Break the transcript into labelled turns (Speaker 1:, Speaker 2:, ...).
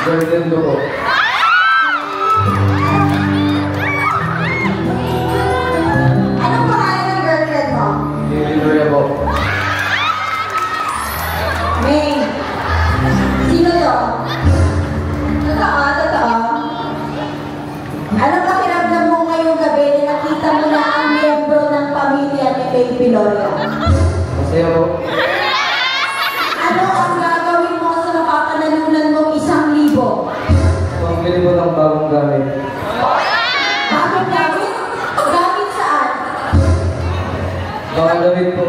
Speaker 1: Girlfriend ko po.
Speaker 2: Anong pangalan ng girlfriend mo?
Speaker 1: Victoria po.
Speaker 2: May. Sino to? Totoo. Anong pakiramdam mo ngayong gabi na nakita mo na ang miyembro ng pamilya ni Baby Lola?
Speaker 1: Masaya po.
Speaker 2: Ano ang gagawin mo sa napapanalunan mong 1,000?
Speaker 1: Pambili po ng bagong gamit.
Speaker 2: Bakit gamit? Gamit saan?
Speaker 1: Baka damit po.